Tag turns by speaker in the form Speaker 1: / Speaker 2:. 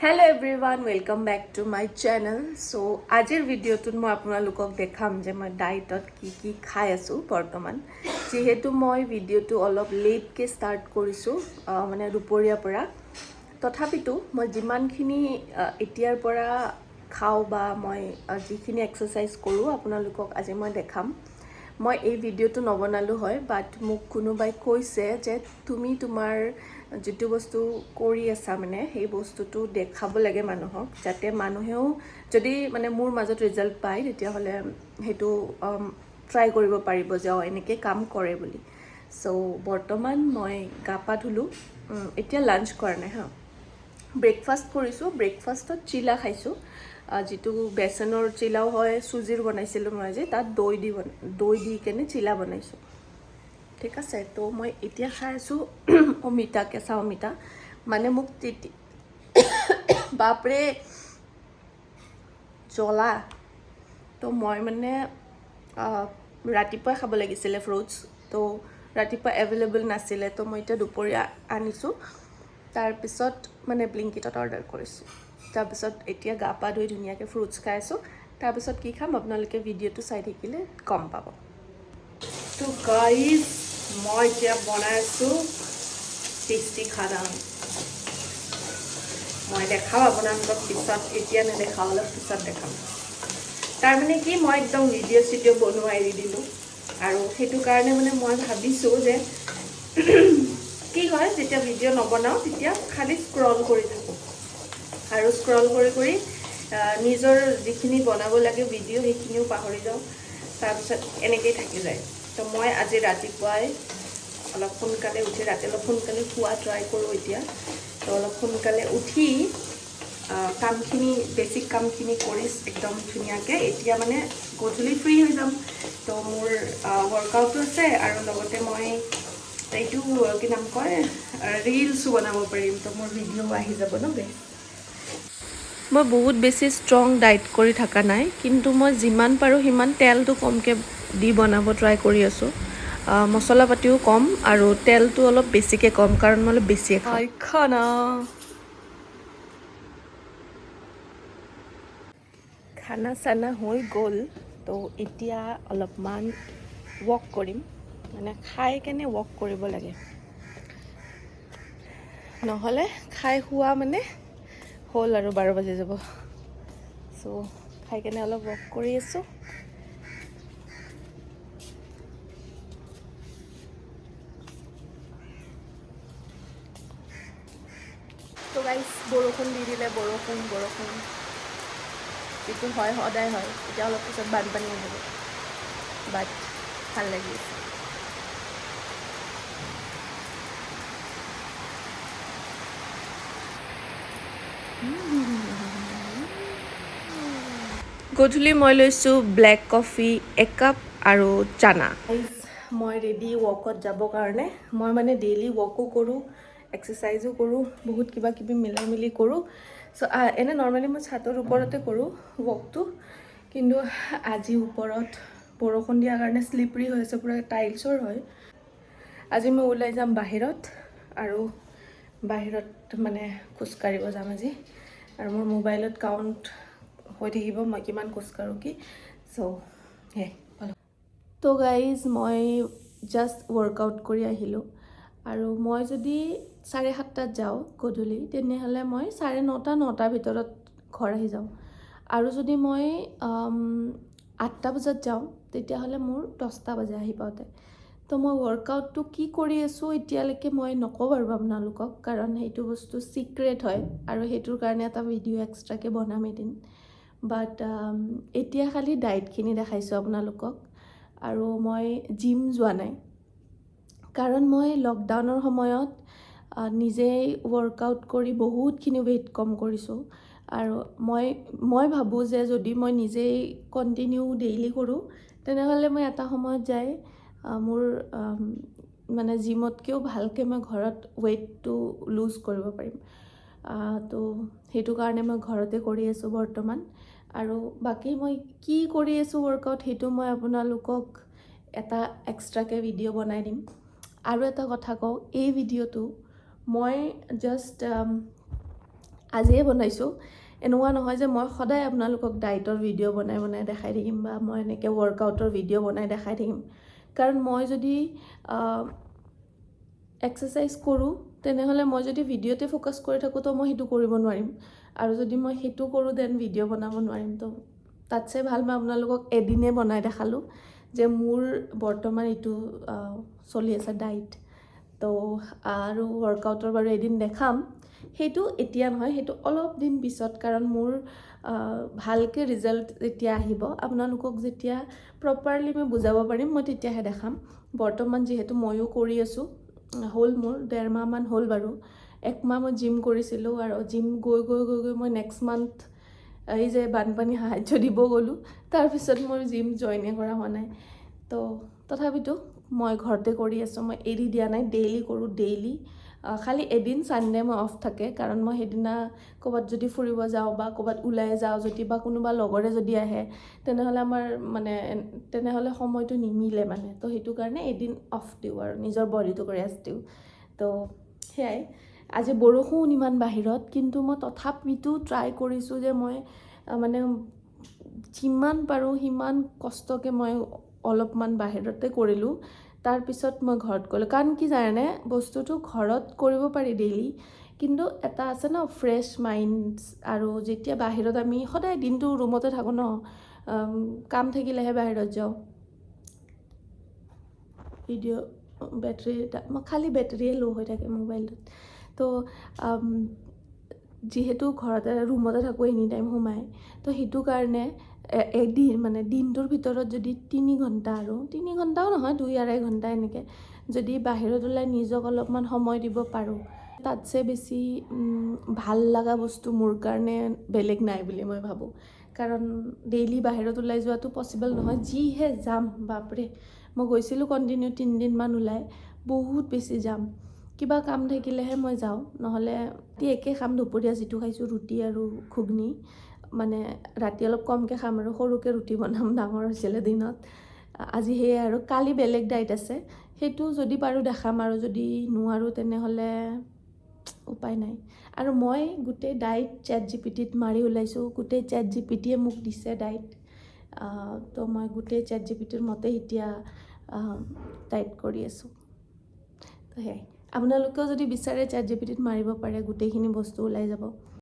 Speaker 1: Hello everyone, welcome back to my channel. So আজিৰ ভিডিঅ'টোত মই আপোনালোকক দেখাম যে মই ডায়েটত কি খাই আছো বৰ্তমান যেহেতু মই ভিডিঅ'টো অলপ লেটকে ষ্টাৰ্ট কৰিছো মানে দুপৰীয়াৰ পৰা তথাপিতো মই যিমানখিনি এতিয়াৰ পৰা খাওঁ বা মই যিখিনি এক্সাৰসাইজ কৰোঁ আপোনালোকক আজি মই দেখাম মই এই ভিডিঅ'টো নবনালো হয় বাট মোক কোনোবাই কৈছে যে তুমি তোমাৰ যেটো বস্তু কৰি আছা মানে সেই বস্তুটো দেখাব লাগে মানুহক যাতে মানুহেও যদি মানে মোৰ মাজত ৰিজাল্ট পায় তেতিয়া হলে হেতু ট্ৰাই কৰিব পাৰিব যে এনেকৈ কাম কৰে বুলি সো বৰ্তমান মই গাপা ধুলো এতিয়া লাঞ্চ কৰা নাই হা ব্ৰেকফাষ্ট কৰিছো ব্ৰেকফাষ্টত চিলা খাইছো যেটো বেসনৰ চিলাও হয় সুজিৰ বনাইছিলো মই যে তাত দৈ দি কেনে চিলা বনাইছো ঠিক আছে তো মই এতিয়া খাই আছো অমিতা কেঁচা অমিতা মানে মোক বাপৰে জ্বলা তো মই মানে ৰাতিপুৱা খাব লাগিছিলে ফ্ৰুটছ তো ৰাতিপুৱা এভেইলেবল নাছিলে তো মই এতিয়া দুপৰীয়া আনিছো তাৰ পিছত মানে ব্লিংকিটত অৰ্ডাৰ কৰিছো তাৰ পিছত এতিয়া গা পা ধুই ধুনীয়াকৈ ফ্ৰুটছ খাই আছো তাৰ পিছত কি খাম আপোনালোকে ভিডিঅ'টো চাই থাকিলে গম পাব তো গাইজ মই এতিয়া বনাই আছো টেষ্টি খানা মই দেখাম আপোনালোকক পিছত এতিয়া নেদেখাও অলপ পিছত দেখাম তাৰ মানে কি মই একদম ভিডিঅ' বনোৱা এৰি দিলোঁ আৰু সেইটো কাৰণে মানে মই ভাবিছোঁ যে কি হয় যেতিয়া ভিডিঅ' নবনাওঁ তেতিয়া খালি স্ক্ৰল কৰি থাকোঁ আৰু স্ক্ৰল কৰি নিজৰ যিখিনি বনাব লাগে ভিডিঅ' সেইখিনিও পাহৰি যাওঁ তাৰপিছত এনেকেই থাকি যায় তো মই আজি ৰাতিপুৱাই অলপ সোনকালে উঠি ৰাতি অলপ সোনকালে খোৱা ট্ৰাই কৰোঁ এতিয়া তো অলপ সোনকালে উঠি কামখিনি বেছিক কামখিনি কৰি একদম ধুনীয়াকৈ এতিয়া মানে গধূলি ফ্ৰী হৈ যাম তো মোৰ ৱৰ্কআউটো আছে আৰু লগতে মই এইটো কি নাম কয় ৰিলছো বনাব পাৰিম তো মোৰ ভিডিঅ' আহি যাব ন বেছ মই বহুত বেছি ষ্ট্ৰং ডায়েট কৰি থকা নাই কিন্তু মই যিমান পাৰোঁ সিমান তেলটো কমকৈ দি বনাব ট্ৰাই কৰি আছোঁ মছলা পাতিও কম আৰু তেলটো অলপ বেছিকৈ কম কাৰণ মই অলপ বেছিয়ে খাওঁ খানা খানা চানা হৈ গ'ল তো এতিয়া অলপমান ৱক কৰিম মানে খাই কেনে ৱক কৰিব লাগে নহ'লে খাই শুৱা মানে হ'ল আৰু 12 বাজি যাব সো খাই কেনে অলপ ৱক কৰি আছোঁ তো গাইজ বৰষুণ দি দিলে বৰষুণ এইটো হয় সদায় হয় এতিয়া অলপ পিছত বানপানী আহিব বাট ভাল লাগি আছে গধূলি মই লৈছোঁ ব্লেক কফি 1 কাপ আৰু চানা মই ৰেডি ৱকত যাবৰ কাৰণে মই মানে ডেইলি ৱকো কৰোঁ এক্সাৰসাইজো কৰোঁ বহুত কিবা কিবি মিলাই মিলি কৰোঁ সো এনে নৰ্মেলি মই ছাতৰ ওপৰতে কৰোঁ ৱকটো কিন্তু আজি ওপৰত বৰষুণ দিয়াৰ কাৰণে স্লিপাৰী হৈ আছে পুৰা টাইলছৰ হয় আজি মই ওলাই যাম বাহিৰত আৰু বাহিৰত মানে খোজকাঢ়িব যাম আজি আৰু মোৰ মোবাইলত কাউণ্ট হৈ থাকিব মই কিমান খোজকাঢ়োঁ কি সো হে তো গাইজ মই জাষ্ট ৱৰ্কআউট কৰি আহিলোঁ আৰু মই যদি 7:30 যাওঁ গধূলি তেনেহ'লে মই 9:30 ভিতৰত ঘৰ আহি যাওঁ আৰু যদি মই 8টা বজাত যাওঁ তেতিয়াহ'লে মোৰ 10টা বাজে আহি পাওঁতে তো মই ৱৰ্কআউটটো কি কৰি আছোঁ এতিয়ালৈকে মই নকওঁ বাৰু আপোনালোকক কাৰণ সেইটো বস্তু চিক্ৰেট হয় আৰু সেইটোৰ কাৰণে এটা ভিডিঅ' এক্সট্ৰাকৈ বনাম এদিন বাট এতিয়া খালি ডায়েটখিনি দেখাইছোঁ আপোনালোকক আৰু মই জিম যোৱা নাই কাৰণ মই লকডাউনৰ সময়ত নিজেই ৱৰ্কআউট কৰি বহুতখিনি ৱেইট কম কৰিছোঁ আৰু মই ভাবোঁ যে যদি মই নিজেই কণ্টিনিউ ডেইলি কৰোঁ তেনেহ'লে মই এটা সময়ত যাই মোৰ মানে জিমতকৈও ভালকৈ মই ঘৰত ৱেইটটো লুজ কৰিব পাৰিম তো সেইটো কাৰণে মই ঘৰতে কৰি আছোঁ বৰ্তমান আৰু বাকী মই কি কৰি আছোঁ ৱৰ্কআউট সেইটো মই আপোনালোকক এটা এক্সট্ৰাকৈ ভিডিঅ' বনাই দিম আৰু এটা কথা কওঁ এই ভিডিঅ'টো মই জাষ্ট আজিয়ে বনাইছোঁ। এনেকুৱা নহয় যে মই সদায় আপোনালোকক ডায়েটৰ ভিডিঅ' বনাই বনাই দেখাই থাকিম বা মই এনেকৈ ৱৰ্কআউটৰ ভিডিঅ' বনাই দেখাই থাকিম। কাৰণ মই যদি এক্সাৰচাইজ কৰোঁ তেনেহ'লে মই যদি ভিডিঅ'তে ফ'কাছ কৰি থাকোঁ তো মই সেইটো কৰিব নোৱাৰিম, আৰু যদি মই সেইটো কৰোঁ দেন ভিডিঅ' বনাব নোৱাৰিম। তো তাতছে ভাল মই আপোনালোকক এদিনে বনাই দেখালোঁ যে মোৰ বৰ্তমান এইটো চলি আছে ডায়েট। তো আৰু ৱৰ্কআউটৰ বাৰু এদিন দেখাম, সেইটো এতিয়া নহয়, সেইটো অলপ দিন পিছত। কাৰণ মোৰ ভালকৈ ৰিজাল্ট যেতিয়া আহিব, আপোনালোকক যেতিয়া প্ৰপাৰলি মই বুজাব পাৰিম, মই তেতিয়াহে দেখাম। বৰ্তমান যিহেতু ময়ো কৰি আছোঁ, হ'ল মোৰ 1.5 মাহমান হ'ল বাৰু। 1 মাহ মই জিম কৰিছিলোঁ, আৰু জিম গৈ গৈ গৈ গৈ মই নেক্সট মান্থ এই যে বানপানী সাহাৰ্য দিব গ'লোঁ, তাৰপিছত মোৰ জিম জইনে কৰা হোৱা নাই। তো তথাপিতো মই ঘৰতে কৰি আছোঁ, মই এৰি দিয়া নাই, ডেইলি কৰোঁ, ডেইলি। খালি এদিন ছানডে মই অফ থাকে, কাৰণ মই সেইদিনা ক'ৰবাত যদি ফুৰিব যাওঁ বা ক'ৰবাত ওলাই যাওঁ যদি, বা কোনোবা লগৰে যদি আহে, তেনেহ'লে আমাৰ মানে তেনেহ'লে সময়টো নিমিলে মানে। তো সেইটো কাৰণে এদিন অফ দিওঁ আৰু নিজৰ বডিটোক ৰেষ্ট দিওঁ। তো সেয়াই। আজি বৰষুণ ইমান বাহিৰত, কিন্তু মই তথাপিতো ট্ৰাই কৰিছোঁ যে মই মানে যিমান পাৰোঁ সিমান কষ্টকৈ মই অলপমান বাহিৰতে কৰিলোঁ। তাৰপিছত মই ঘৰত গ'লোঁ, কাৰণ কি জানেনে, বস্তুটো ঘৰত কৰিব পাৰি ডেইলি, কিন্তু এটা আছে ন ফ্ৰেছ মাইণ্ড। আৰু যেতিয়া বাহিৰত আমি সদায় দিনটো ৰুমতে থাকোঁ ন, কাম থাকিলেহে বাহিৰত যাওঁ। ভিডিঅ' বেটাৰী মই খালি বেটাৰীয়ে ল' হৈ থাকে মোবাইলটোত। তো যিহেতু ঘৰতে ৰুমতে থাকোঁ এনি টাইম সোমাই, তো সেইটো কাৰণে এদিন মানে দিনটোৰ ভিতৰত যদি 3 ঘণ্টা, আৰু 3 ঘণ্টাও নহয়, 2-2.5 ঘণ্টা এনেকৈ যদি বাহিৰত ওলাই নিজক অলপমান সময় দিব পাৰোঁ, তাতছে বেছি ভাল লগা বস্তু মোৰ কাৰণে বেলেগ নাই বুলি মই ভাবোঁ। কাৰণ ডেইলি বাহিৰত ওলাই যোৱাটো পচিবল নহয়, যিহে যাম বাপৰে। মই গৈছিলোঁ কণ্টিনিউ 3 দিনমান ওলাই, বহুত বেছি যাম। কিবা কাম থাকিলেহে মই যাওঁ, নহ'লে একে খাম। দুপৰীয়া যিটো খাইছোঁ ৰুটি আৰু ঘুগনি, মানে ৰাতি অলপ কমকৈ খাম আৰু সৰুকৈ ৰুটি বনাম, ডাঙৰ হৈছিলে দিনত। আজি সেয়াই, আৰু কালি বেলেগ ডায়েট আছে, সেইটো যদি পাৰোঁ দেখাম, আৰু যদি নোৱাৰোঁ তেনেহ'লে উপায় নাই। আৰু মই গোটেই ডায়েট ChatGPTত মাৰি ওলাইছোঁ, গোটেই ChatGPTয়ে মোক দিছে ডায়েট। তো মই গোটেই ChatGPTৰ মতে এতিয়া ডায়েট কৰি আছোঁ। তো সেয়াই, আপোনালোকেও যদি বিচাৰে ChatGPTত মাৰিব পাৰে, গোটেইখিনি বস্তু ওলাই যাব।